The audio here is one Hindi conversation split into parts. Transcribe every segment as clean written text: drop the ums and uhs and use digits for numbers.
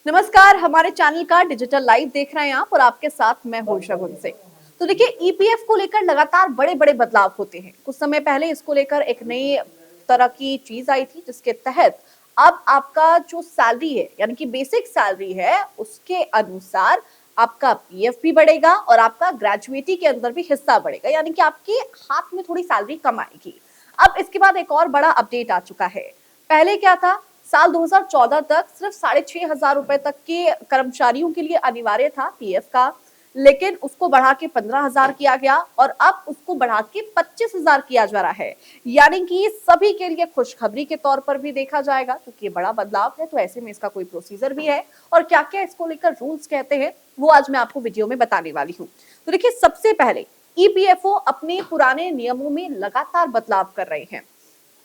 नमस्कार, हमारे चैनल का डिजिटल लाइव देख रहे हैं आप और आपके साथ मैं हूं शगुन सिंह। तो देखिए, ईपीएफ को लेकर लगातार बड़े-बड़े बदलाव होते हैं। कुछ समय पहले इसको लेकर एक नई तरह की चीज आई थी जिसके तहत अब आपका जो सैलरी है यानी कि बेसिक सैलरी है उसके अनुसार आपका पीएफ भी बढ़ेगा और आपका ग्रेजुएटी के अंदर भी हिस्सा बढ़ेगा, यानी कि आपके हाथ में थोड़ी सैलरी कम आएगी। अब इसके बाद एक और बड़ा अपडेट आ चुका है। पहले क्या था, साल 2014 तक सिर्फ 6,500 रुपए तक के कर्मचारियों के लिए अनिवार्य था पीएफ का, लेकिन उसको बढ़ा के 15,000 किया गया और अब उसको बढ़ा के 25,000 किया जा रहा है। यानी कि सभी के लिए खुशखबरी के तौर पर भी देखा जाएगा, क्योंकि ये बड़ा बदलाव है, तो ऐसे में इसका कोई प्रोसीजर भी है और क्या क्या इसको लेकर रूल्स कहते हैं वो आज मैं आपको वीडियो में बताने वाली हूँ। तो देखिए, सबसे पहले ईपीएफओ अपने पुराने नियमों में लगातार बदलाव कर रहे हैं।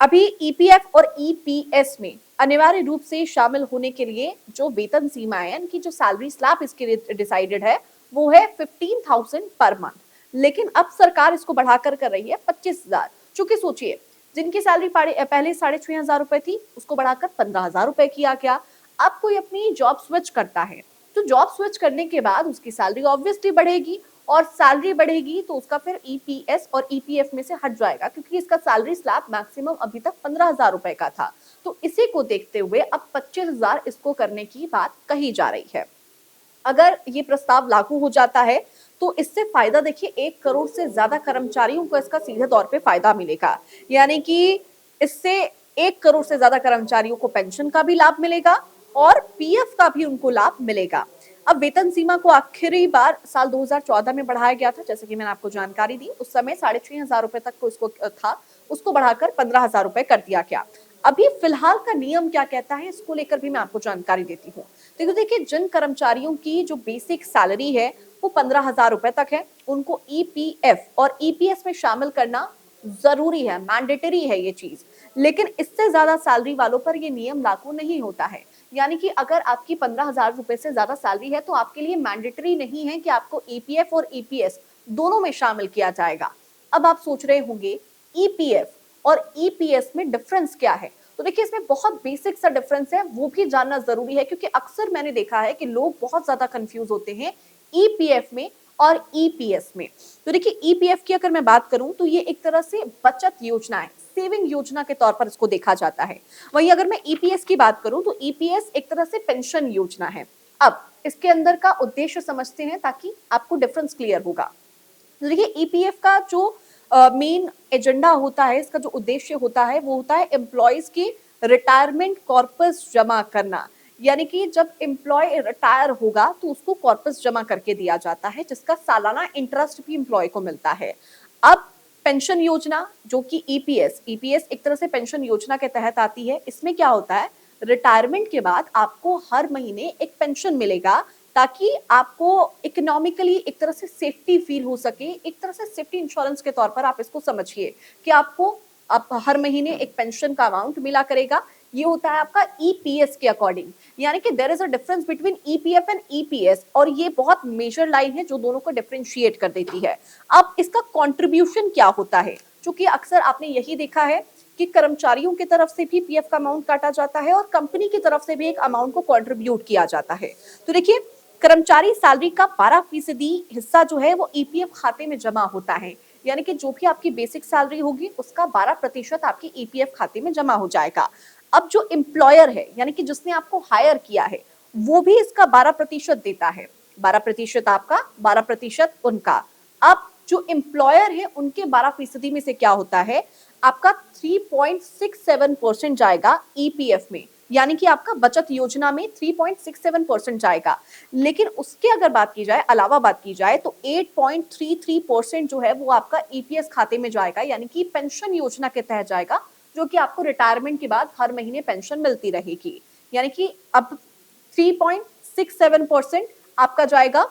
अभी ईपीएफ और ईपीएस में अनिवार्य रूप से शामिल होने के लिए जो वेतन सीमा है, यानी कि जो सैलरी स्लैब इसके लिए डिसाइडेड है, वो है 15,000 पर मंथ। लेकिन अब सरकार इसको बढ़ाकर कर रही है 25,000। चूंकि सोचिए, जिनकी सैलरी पहले 6,500 रुपए थी उसको बढ़ाकर 15,000 रुपए किया गया। अब कोई अपनी जॉब स्विच करता है तो जॉब स्विच करने के बाद उसकी सैलरी ऑब्वियसली बढ़ेगी और सैलरी बढ़ेगी तो उसका फिर ईपीएस और ईपीएफ में से हट जाएगा, क्योंकि इसका सैलरी स्लैब मैक्सिमम अभी तक 15,000 रुपए का था। तो इसी को देखते हुए अब 25,000 इसको करने की बात कही जा रही है। अगर ये प्रस्ताव लागू हो जाता है तो इससे फायदा देखिए, 1 करोड़ से ज्यादा कर्मचारियों को इसका सीधे तौर पे फायदा मिलेगा। यानी कि इससे 1 करोड़ से ज्यादा कर्मचारियों को पेंशन का भी लाभ मिलेगा और पीएफ का भी उनको लाभ मिलेगा। अब वेतन सीमा को आखिरी बार साल 2014 में बढ़ाया गया था, जैसे कि मैंने आपको जानकारी दी। उस समय 6,500 रुपए तक को इसको था, उसको बढ़ाकर 15,000 रुपए कर दिया गया। अभी फिलहाल का नियम क्या कहता है इसको लेकर भी मैं आपको जानकारी देती हूँ। देखिए, जिन कर्मचारियों की जो बेसिक सैलरी है वो 15,000 रुपए तक है, उनको ईपीएफ और ईपीएस में शामिल करना जरूरी है, मैंडेटरी है ये चीज। लेकिन इससे ज्यादा सैलरी वालों पर ये नियम लागू नहीं होता है। यानी कि अगर आपकी 15,000 रुपए से ज्यादा सैलरी है तो आपके लिए मैंडेटरी नहीं है कि आपको ईपीएफ और ईपीएस दोनों में शामिल किया जाएगा। अब आप सोच रहे होंगे ईपीएफ और ईपीएस में डिफरेंस क्या है। तो देखिए, इसमें बहुत बेसिक सा डिफरेंस है, वो भी जानना जरूरी है, क्योंकि अक्सर मैंने देखा है कि लोग बहुत ज्यादा कंफ्यूज होते हैं ईपीएफ में और ईपीएस में। तो देखिए, ईपीएफ की अगर मैं बात करूं तो ये एक तरह से बचत योजना है, सेविंग योजना के तौर पर इसको देखा जाता है। वहीं अगर मैं ईपीएस की बात करूं तो ईपीएस एक तरह से पेंशन योजना है। अब इसके अंदर का उद्देश्य समझते हैं ताकि आपको डिफरेंस क्लियर होगा। तो देखिए, ईपीएफ का जो मेन एजेंडा होता है, इसका जो उद्देश्य होता है वो होता है एम्प्लॉयज की रिटायरमेंट कॉर्पस जमा करना। यानी कि जब एम्प्लॉय रिटायर होगा तो उसको कॉर्पस जमा करके दिया जाता है, जिसका सालाना इंटरेस्ट भी एम्प्लॉय को मिलता है। अब पेंशन योजना जो कि ईपीएस ईपीएस एक तरह से पेंशन योजना के तहत आती है। इसमें क्या होता है, रिटायरमेंट के बाद आपको हर महीने एक पेंशन मिलेगा, ताकि आपको इकोनॉमिकली एक तरह से सेफ्टी फील हो सके। एक तरह से सेफ्टी इंश्योरेंस के तौर पर आप इसको समझिए कि आपको आप हर महीने एक पेंशन का अमाउंट मिला करेगा। ये होता है आपका ईपीएस के अकॉर्डिंग। यानी कि there is a difference between EPF and EPS, और ये बहुत मेजर लाइन है जो दोनों को डिफरेंशिएट कर देती है। अब इसका कंट्रीब्यूशन क्या होता है, क्योंकि अक्सर आपने यही देखा है कि कर्मचारियों की तरफ से भी पीएफ का अमाउंट काटा जाता है और कंपनी की तरफ से भी एक अमाउंट को कंट्रीब्यूट किया जाता है। तो देखिए, कर्मचारी सैलरी का 12% हिस्सा जो है वो ईपीएफ खाते में जमा होता है। यानी कि जो भी आपकी बेसिक सैलरी होगी उसका 12% आपकी ईपीएफ खाते में जमा हो जाएगा। अब जो एम्प्लॉयर है, यानी कि जिसने आपको हायर किया है, वो भी इसका 12% देता है। 12% आपका, 12% उनका। अब जो एम्प्लॉयर है उनके 12% में से क्या होता है, आपका 3.67% जाएगा ईपीएफ में। यानी कि आपका बचत योजना में 3.67% जाएगा। लेकिन उसके अगर बात की जाए, अलावा बात की जाए, तो 8.33% जो है वो आपका ईपीएस खाते में जाएगा, यानी कि पेंशन योजना के तहत जाएगा, जो कि आपको रिटायरमेंट के बाद हर महीने पेंशन मिलती रहेगी। यानी कि अब 3.67% आपका जाएगा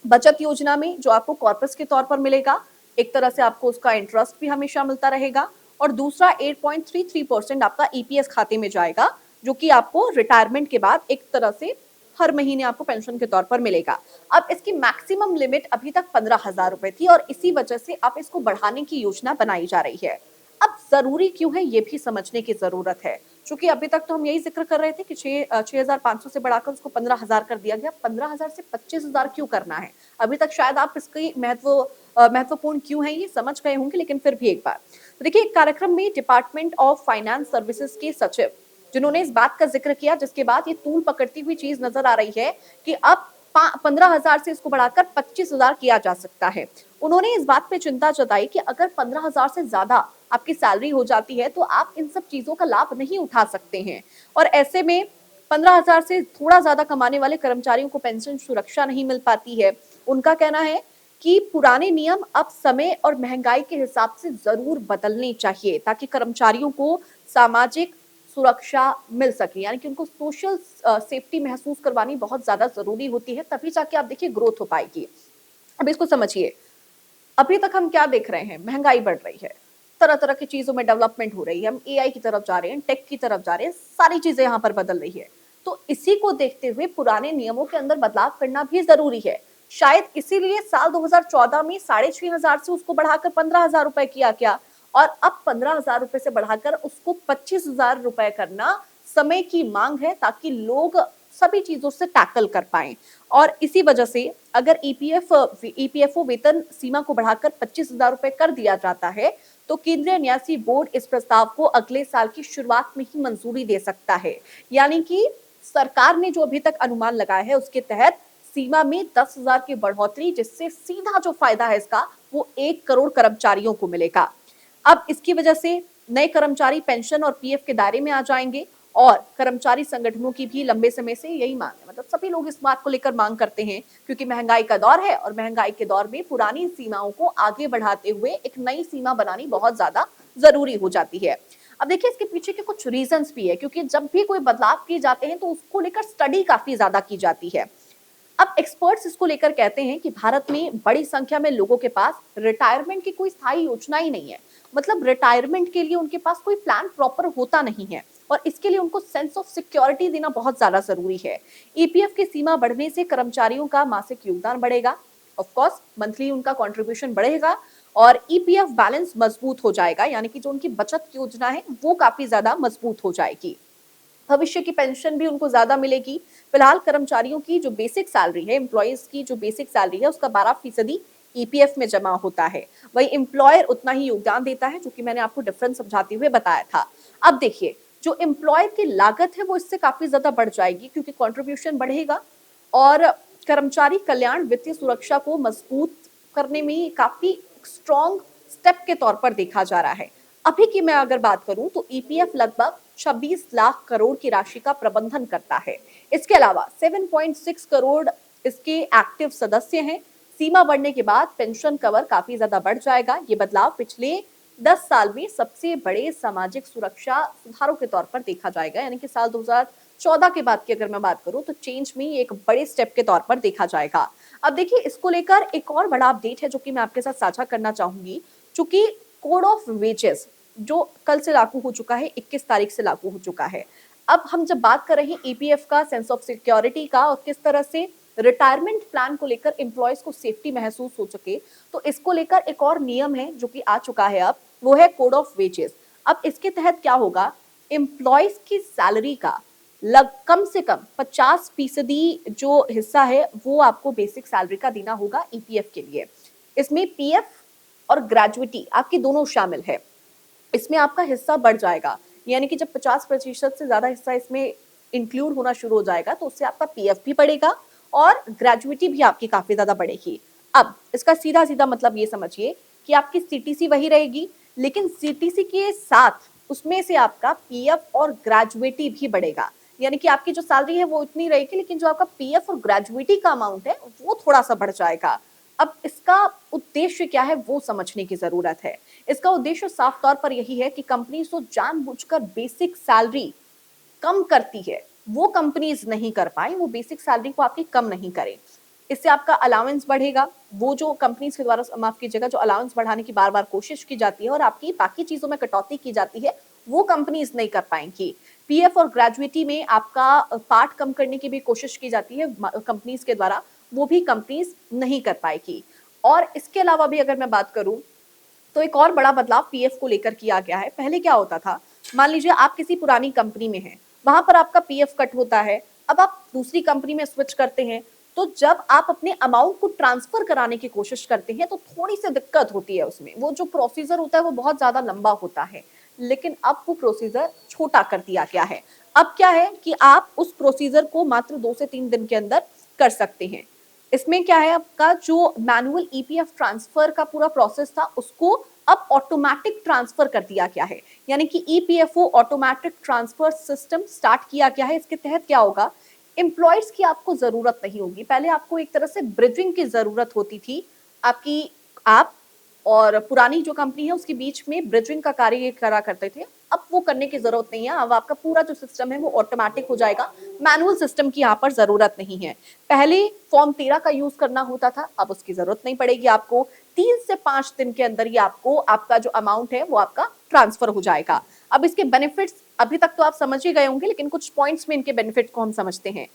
बचत योजना में, जो आपको कॉर्पस के तौर पर मिलेगा। एक तरह से आपको उसका इंटरेस्ट भी हमेशा मिलता रहेगा। और दूसरा 8.33% आपका ईपीएस खाते में जाएगा, जो कि आपको रिटायरमेंट के बाद एक तरह से हर महीने आपको पेंशन के तौर पर मिलेगा। अब इसकी मैक्सिमम लिमिट अभी तक 15,000 रुपए थी और इसी वजह से अब इसको बढ़ाने की योजना बनाई जा रही है। अब जरूरी क्यों है ये भी समझने की जरूरत है। चूंकि अभी तक तो हम यही जिक्र कर रहे थे कि 6,500 से बढ़ाकर उसको 15,000 कर दिया गया। 15,000 से 25,000 क्यों करना है? अभी तक शायद आप इसकी महत्वपूर्ण क्यों है ये समझ गए होंगे, लेकिन फिर भी एक बार तो देखिए, एक कार्यक्रम में डिपार्टमेंट ऑफ फाइनेंस सर्विसेज के सचिव जिन्होंने इस बात का जिक्र किया, जिसके बाद ये तूल पकड़ती हुई चीज नजर आ रही है कि अब 15,000 से इसको बढ़ाकर 25,000 किया जा सकता है। उन्होंने इस बात पे चिंता जताई कि अगर 15,000 से ज्यादा आपकी सैलरी हो जाती है तो आप इन सब चीजों का लाभ नहीं उठा सकते हैं, और ऐसे में 15,000 से थोड़ा ज्यादा कमाने वाले कर्मचारियों को पेंशन सुरक्षा नहीं मिल पाती है। उनका कहना है कि पुराने नियम अब समय और महंगाई के हिसाब से जरूर बदलने चाहिए ताकि कर्मचारियों को सामाजिक सुरक्षा मिल सके, यानी कि उनको सोशल सेफ्टी महसूस करवानी बहुत ज्यादा जरूरी होती है, तभी जाके आप देखिए ग्रोथ हो पाएगी। अब इसको समझिए, अभी तक हम क्या देख रहे हैं? महंगाई बढ़ रही है, तरह तरह की चीजों में डेवलपमेंट हो रही है, हम एआई की तरफ जा रहे हैं, टेक की तरफ जा रहे हैं, सारी चीजें यहाँ पर बदल रही है। तो इसी को देखते हुए पुराने नियमों के अंदर बदलाव करना भी जरूरी है। शायद इसीलिए साल 2014 में 6,500 से उसको बढ़ाकर 15,000 रुपए किया गया, और अब 15,000 रुपए से बढ़ाकर उसको 25,000 रुपए करना समय की मांग है, ताकि लोग सभी चीजों से टैकल कर पाएं। और इसी वजह से अगर ईपीएफओ वेतन सीमा को बढ़ाकर 25,000 रुपए कर दिया जाता है तो केंद्रीय न्यासी बोर्ड इस प्रस्ताव को अगले साल की शुरुआत में ही मंजूरी दे सकता है। यानी कि सरकार ने जो अभी तक अनुमान लगाया है उसके तहत सीमा में 10,000 की बढ़ोतरी, जिससे सीधा जो फायदा है इसका वो 1 करोड़ कर्मचारियों को मिलेगा। अब इसकी वजह से नए कर्मचारी पेंशन और पीएफ के दायरे में आ जाएंगे, और कर्मचारी संगठनों की भी लंबे समय से यही मांग है, मतलब सभी लोग इस बात को लेकर मांग करते हैं, क्योंकि महंगाई का दौर है और महंगाई के दौर में पुरानी सीमाओं को आगे बढ़ाते हुए एक नई सीमा बनानी बहुत ज्यादा जरूरी हो जाती है। अब देखिए, इसके पीछे के कुछ रीजंस भी है, क्योंकि जब भी कोई बदलाव किए जाते हैं तो उसको लेकर स्टडी काफी ज्यादा की जाती है। अब एक्सपर्ट्स इसको लेकर कहते हैं कि भारत में बड़ी संख्या में लोगों के पास रिटायरमेंट की कोई स्थायी योजना ही नहीं है, मतलब रिटायरमेंट के लिए उनके पास कोई प्लान प्रॉपर होता नहीं है, और इसके लिए उनको सेंस ऑफ सिक्योरिटी देना बहुत ज्यादा जरूरी है। ईपीएफ की सीमा बढ़ने से कर्मचारियों का मासिक योगदान बढ़ेगा, ऑफ कोर्स मंथली उनका कंट्रीब्यूशन बढ़ेगा, और ईपीएफ बैलेंस मजबूत हो जाएगा, यानी कि जो उनकी बचत योजना है वो काफी ज्यादा मजबूत हो जाएगी। भविष्य की पेंशन भी उनको ज्यादा मिलेगी। फिलहाल कर्मचारियों की जो बेसिक सैलरी है, एम्प्लॉयज की जो बेसिक सैलरी है उसका 12% ईपीएफ में जमा होता है, वही एम्प्लॉयर उतना ही योगदान देता है, जो कि मैंने आपको डिफरेंस समझाते हुए बताया था। अब देखिए, जो एम्प्लॉयर की लागत है वो इससे काफी ज्यादा बढ़ जाएगी, क्योंकि कंट्रीब्यूशन बढ़ेगा, और कर्मचारी कल्याण वित्तीय सुरक्षा को मजबूत करने में काफी स्ट्रॉन्ग स्टेप के तौर पर देखा जा रहा है। अभी की मैं अगर बात करूं तो ईपीएफ लगभग 26 लाख करोड़ की राशि का प्रबंधन करता है। इसके अलावा 7.6 करोड़ इसके एक्टिव सदस्य हैं। सीमा बढ़ने के बाद पेंशन कवर काफी ज्यादा बढ़ जाएगा। ये बदलाव पिछले 10 साल में सबसे बड़े सामाजिक सुरक्षा सुधारों के तौर पर देखा जाएगा, यानी कि साल 2014 के बाद की अगर मैं बात करूं तो चेंज में एक बड़े स्टेप के तौर पर देखा जाएगा। अब देखिए, इसको लेकर एक और बड़ा अपडेट है जो कि मैं आपके साथ साझा करना चाहूंगी। चूंकि कोड ऑफ वेजेस जो कल से लागू हो चुका है, 21 तारीख से लागू हो चुका है। अब हम जब बात कर रहे हैं ईपीएफ का, सेंस ऑफ सिक्योरिटी का, और किस तरह से रिटायरमेंट प्लान को लेकर एम्प्लॉयज को सेफ्टी महसूस हो सके, तो इसको लेकर एक और नियम है जो कि आ चुका है अब, वो है कोड ऑफ वेजेस। अब इसके तहत क्या होगा, एम्प्लॉयज की सैलरी का कम से कम 50% जो हिस्सा है वो आपको बेसिक सैलरी का देना होगा ईपीएफ के लिए। इसमें पीएफ और ग्रेजुइटी आपकी दोनों शामिल है। इसमें आपका हिस्सा बढ़ जाएगा, यानी कि जब 50% से ज्यादा हिस्सा इसमें इंक्लूड होना शुरू हो जाएगा तो उससे आपका पीएफ भी बढ़ेगा और ग्रेजुइटी भी आपकी काफी ज्यादा बढ़ेगी। अब इसका सीधा सीधा मतलब ये समझिए कि आपकी सीटीसी वही रहेगी, लेकिन सीटीसी के साथ उसमें से आपका पीएफ और ग्रेजुइटी भी बढ़ेगा, यानी कि आपकी जो सैलरी है वो इतनी रहेगी, लेकिन जो आपका पीएफ और ग्रेजुइटी का अमाउंट है वो थोड़ा सा बढ़ जाएगा। अब इसका उद्देश्य क्या है वो समझने की जरूरत है। इसका उद्देश्य साफ तौर पर यही है कि कंपनी जो जानबूझकर बेसिक सैलरी कम करती है वो कंपनीज नहीं कर पाए, वो बेसिक सैलरी को आपकी कम नहीं करें। इससे आपका अलाउंस बढ़ेगा, वो जो कंपनीज के द्वारा, माफ कीजिएगा, जो अलाउंस बढ़ाने की बार बार कोशिश की जाती है और आपकी बाकी चीजों में कटौती की जाती है वो कंपनीज नहीं कर पाएंगी। पीएफ और ग्रेजुइटी में आपका पार्ट कम करने की भी कोशिश की जाती है कंपनीज के द्वारा, वो भी कंपनीज नहीं कर पाएगी। और इसके अलावा भी अगर मैं बात करूं तो एक और बड़ा बदलाव पीएफ को लेकर किया गया है। पहले क्या होता था, मान लीजिए आप किसी पुरानी कंपनी में हैं, वहां पर आपका पीएफ कट होता है, अब आप दूसरी कंपनी में स्विच करते हैं, तो जब आप अपने अमाउंट को ट्रांसफर कराने की कोशिश करते हैं तो थोड़ी सी दिक्कत होती है उसमें। वो जो प्रोसीजर होता है वो बहुत ज्यादा लंबा होता है, लेकिन अब वो प्रोसीजर छोटा कर दिया गया है। अब क्या है कि आप उस प्रोसीजर को मात्र 2 से 3 दिन के अंदर कर सकते हैं। इसमें क्या है, आपका जो मैनुअल ईपीएफ ट्रांसफर का पूरा प्रोसेस था उसको अब ऑटोमेटिक ट्रांसफर कर दिया गया है, यानी कि EPFO automatic transfer system start किया गया है। इसके तहत क्या होगा, एम्प्लॉयज की आपको जरूरत नहीं होगी। पहले आपको एक तरह से ब्रिजिंग की जरूरत होती थी, आपकी आप और पुरानी जो कंपनी है उसके बीच में ब्रिजिंग का कार्य करा करते थे। अब वो करने की जरूरत नहीं है, अब आपका पूरा जो सिस्टम है वो ऑटोमेटिक हो जाएगा, मैनुअल सिस्टम की यहाँ पर जरूरत नहीं है। पहले फॉर्म 13 का यूज करना होता था, अब उसकी जरूरत नहीं पड़ेगी आपको। 3 से 5 दिन के अंदर ये आपको आपका जो अमाउंट है वो आपका ट्रांसफर हो जाएगा। अब इसके बेनिफिट्स अभी तक तो आप समझ ही गए होंगे, लेकिन कुछ पॉइंट्स में इनके बेनिफिट्स को हम समझते हैं।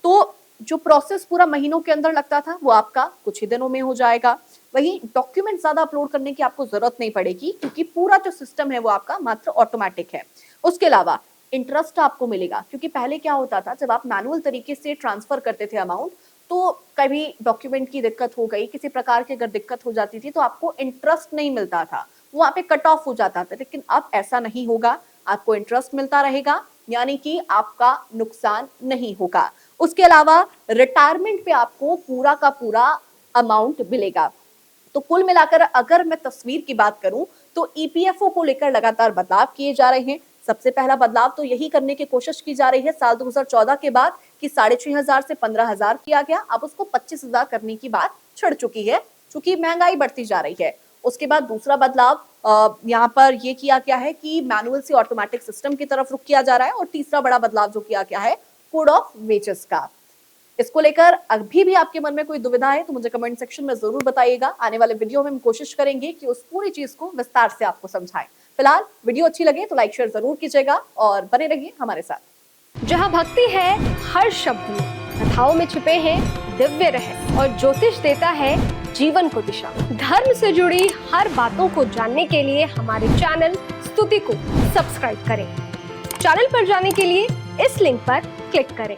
तो जो प्रोसेस पूरा महीनों के अंदर लगता था वो आपका कुछ ही दिनों में हो जाएगा। वही डॉक्यूमेंट ज्यादा अपलोड करने की आपको जरूरत नहीं पड़ेगी, क्योंकि पूरा जो सिस्टम है वो आपका मात्र ऑटोमेटिक है। उसके अलावा इंटरेस्ट आपको मिलेगा, क्योंकि पहले क्या होता था, जब आप मैनुअल तरीके से ट्रांसफर करते थे अमाउंट, तो कभी डॉक्यूमेंट की दिक्कत हो गई, किसी प्रकार की अगर दिक्कत हो जाती थी तो आपको इंटरेस्ट नहीं मिलता था, वहां पे कट ऑफ हो जाता था। लेकिन अब ऐसा नहीं होगा, आपको इंटरेस्ट मिलता रहेगा, यानी कि आपका नुकसान नहीं होगा। उसके अलावा रिटायरमेंट पे आपको पूरा का पूरा अमाउंट मिलेगा। तो कुल मिलाकर अगर मैं तस्वीर की बात करूं तो ईपीएफओ को लेकर लगातार बदलाव किए जा रहे हैं। सबसे पहला बदलाव तो यही करने की कोशिश की जा रही है साल 2014 के बाद कि 6,500 से 15,000 किया गया, अब उसको 25,000 करने की बात छिड़ चुकी है, क्योंकि महंगाई बढ़ती जा रही है। उसके बाद दूसरा बदलाव यहाँ पर ये किया गया है कि मैनुअल से ऑटोमेटिक सिस्टम की तरफ रुख किया जा रहा है। और तीसरा बड़ा बदलाव जो किया गया है कोड ऑफ वेजेस का। इसको लेकर अभी भी आपके मन में कोई दुविधा है तो मुझे कमेंट सेक्शन में जरूर बताइएगा। आने वाले वीडियो में हम कोशिश करेंगे कि उस पूरी चीज को विस्तार से आपको समझाएं। फिलहाल वीडियो अच्छी लगे तो लाइक शेयर जरूर कीजिएगा और बने रहिए हमारे साथ। जहाँ भक्ति है हर शब्द में, कथाओं में छिपे हैं दिव्य रहस्य और ज्योतिष देता है जीवन को दिशा। धर्म से जुड़ी हर बातों को जानने के लिए हमारे चैनल स्तुति को सब्सक्राइब करें। चैनल पर जाने के लिए इस लिंक पर क्लिक करें।